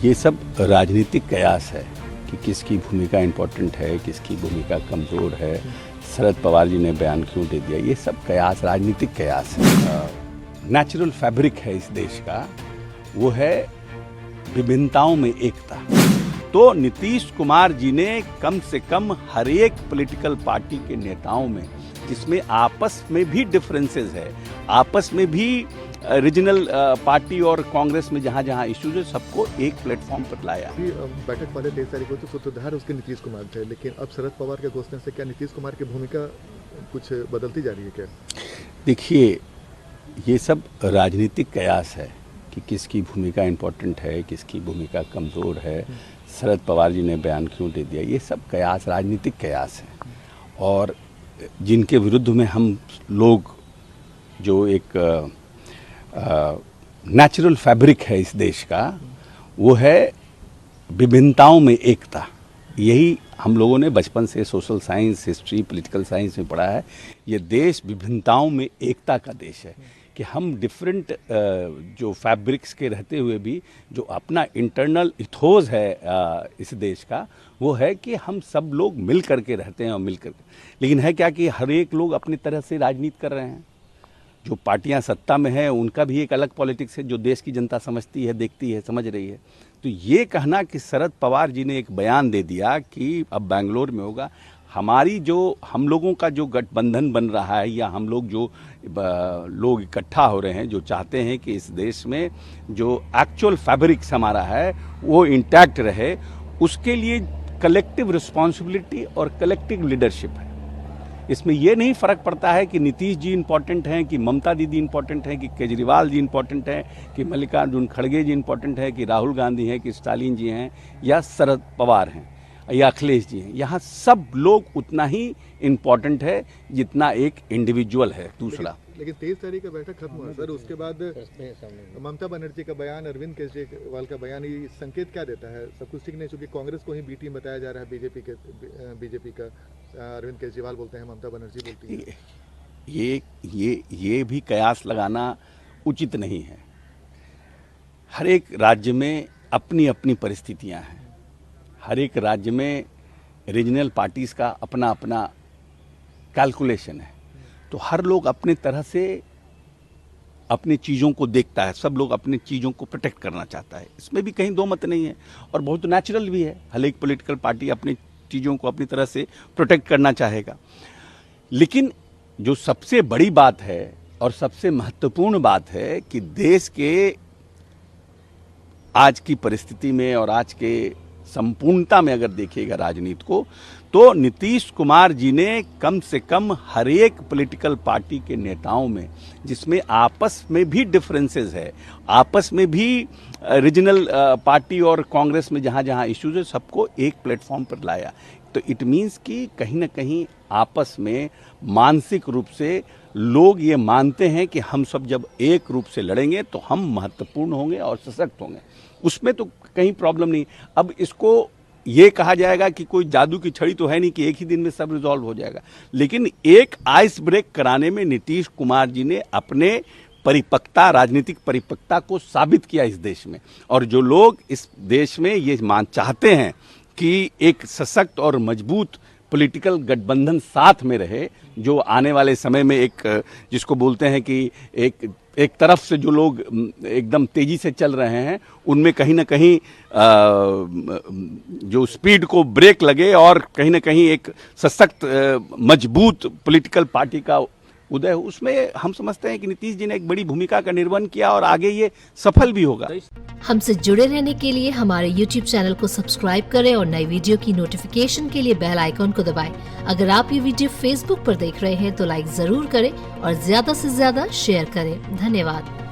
ये सब राजनीतिक कयास है कि किसकी भूमिका इम्पोर्टेंट है, किसकी भूमिका कमज़ोर है, शरद पवार जी ने बयान क्यों दे दिया, ये सब कयास राजनीतिक कयास है। नेचुरल फैब्रिक है इस देश का, वो है विभिन्नताओं में एकता। तो नीतीश कुमार जी ने कम से कम हर एक पॉलिटिकल पार्टी के नेताओं में, जिसमें आपस में भी डिफरेंसेस है, आपस में भी रीजनल पार्टी और कांग्रेस में जहाँ जहाँ इश्यूज है, सबको एक प्लेटफॉर्म पर लाया। बैठक वाले 23 तारीख को तो सूत्रधार उसके नीतीश कुमार थे, लेकिन अब शरद पवार के घोषणा से क्या नीतीश कुमार की भूमिका कुछ बदलती जा रही है क्या? देखिए, ये सब राजनीतिक कयास है कि किसकी भूमिका इम्पोर्टेंट है, किसकी भूमिका कमज़ोर है, शरद पवार जी ने बयान क्यों दे दिया, ये सब कयास राजनीतिक कयास है। और जिनके विरुद्ध में हम लोग, जो एक नेचुरल फैब्रिक है इस देश का, वो है विभिन्नताओं में एकता। यही हम लोगों ने बचपन से social science, history, political science में पढ़ा है। ये देश विभिन्नताओं में एकता का देश है कि हम डिफरेंट जो फैब्रिक्स के रहते हुए भी जो अपना इंटरनल इथोस है इस देश का, वो है कि हम सब लोग मिल करके रहते हैं और मिल करके। लेकिन है क्या कि हर एक लोग अपनी तरह से राजनीति कर रहे हैं। जो पार्टियां सत्ता में हैं उनका भी एक अलग पॉलिटिक्स है, जो देश की जनता समझती है, देखती है, समझ रही है। तो ये कहना कि शरद पवार जी ने एक बयान दे दिया कि अब बेंगलोर में होगा, हमारी जो हम लोगों का जो गठबंधन बन रहा है, या हम लोग जो लोग इकट्ठा हो रहे हैं, जो चाहते हैं कि इस देश में जो एक्चुअल फैब्रिक्स हमारा है वो इंटैक्ट रहे, उसके लिए कलेक्टिव रिस्पॉन्सिबिलिटी और कलेक्टिव लीडरशिप है। इसमें ये नहीं फ़र्क पड़ता है कि नीतीश जी इम्पोर्टेंट हैं, कि ममता दीदी इम्पोर्टेंट हैं, कि केजरीवाल जी इम्पोर्टेंट हैं, कि मल्लिकार्जुन खड़गे जी इम्पोर्टेंट हैं, कि राहुल गांधी हैं, कि स्टालिन जी हैं, या शरद पवार हैं, या अखिलेश जी हैं। यहाँ सब लोग उतना ही इम्पोर्टेंट है जितना एक इंडिविजुअल है। दूसरा, लेकिन 23 तारीख का बैठक खत्म हुआ सर, उसके बाद ममता बनर्जी का बयान, अरविंद केजरीवाल का बयान, ये संकेत क्या देता है? सब कुछ ठीक नहीं, चूंकि कांग्रेस को ही बी टीम बताया जा रहा है, बीजेपी का अरविंद केजरीवाल बोलते हैं, ममता बनर्जी बोलती है। ये भी कयास लगाना उचित नहीं है। हर एक राज्य में अपनी अपनी परिस्थितियां हैं, हर एक राज्य में रीजनल पार्टीज का अपना अपना कैलकुलेशन है। तो हर लोग अपने तरह से अपनी चीज़ों को देखता है, सब लोग अपनी चीज़ों को प्रोटेक्ट करना चाहता है। इसमें भी कहीं दो मत नहीं है, और बहुत नेचुरल भी है। हर एक पॉलिटिकल पार्टी अपनी चीज़ों को अपनी तरह से प्रोटेक्ट करना चाहेगा। लेकिन जो सबसे बड़ी बात है और सबसे महत्वपूर्ण बात है कि देश के आज की परिस्थिति में और आज के संपूर्णता में अगर देखिएगा राजनीति को, तो नीतीश कुमार जी ने कम से कम हर एक पॉलिटिकल पार्टी के नेताओं में, जिसमें आपस में भी डिफरेंसेस है, आपस में भी रीजनल पार्टी और कांग्रेस में जहाँ जहाँ इश्यूज है, सबको एक प्लेटफॉर्म पर लाया। तो इट मीन्स कि कहीं ना कहीं आपस में मानसिक रूप से लोग ये मानते हैं कि हम सब जब एक रूप से लड़ेंगे तो हम महत्वपूर्ण होंगे और सशक्त होंगे। उसमें तो कहीं प्रॉब्लम नहीं। अब इसको ये कहा जाएगा कि कोई जादू की छड़ी तो है नहीं कि एक ही दिन में सब रिजॉल्व हो जाएगा, लेकिन एक आइस ब्रेक कराने में नीतीश कुमार जी ने अपने परिपक्वता, राजनीतिक परिपक्वता को साबित किया इस देश में। और जो लोग इस देश में ये चाहते हैं कि एक सशक्त और मजबूत पॉलिटिकल गठबंधन साथ में रहे, जो आने वाले समय में एक जिसको बोलते हैं कि एक तरफ से जो लोग एकदम तेजी से चल रहे हैं, उनमें कहीं ना कहीं जो स्पीड को ब्रेक लगे और कहीं ना कहीं एक सशक्त मजबूत पॉलिटिकल पार्टी का उदय हो, उसमें हम समझते हैं कि नीतीश जी ने एक बड़ी भूमिका का निर्वहन किया और आगे ये सफल भी होगा। हमसे जुड़े रहने के लिए हमारे YouTube चैनल को सब्सक्राइब करें और नई वीडियो की नोटिफिकेशन के लिए बेल आइकॉन को दबाएं। अगर आप ये वीडियो Facebook पर देख रहे हैं तो लाइक जरूर करें और ज्यादा से ज्यादा शेयर करें। धन्यवाद।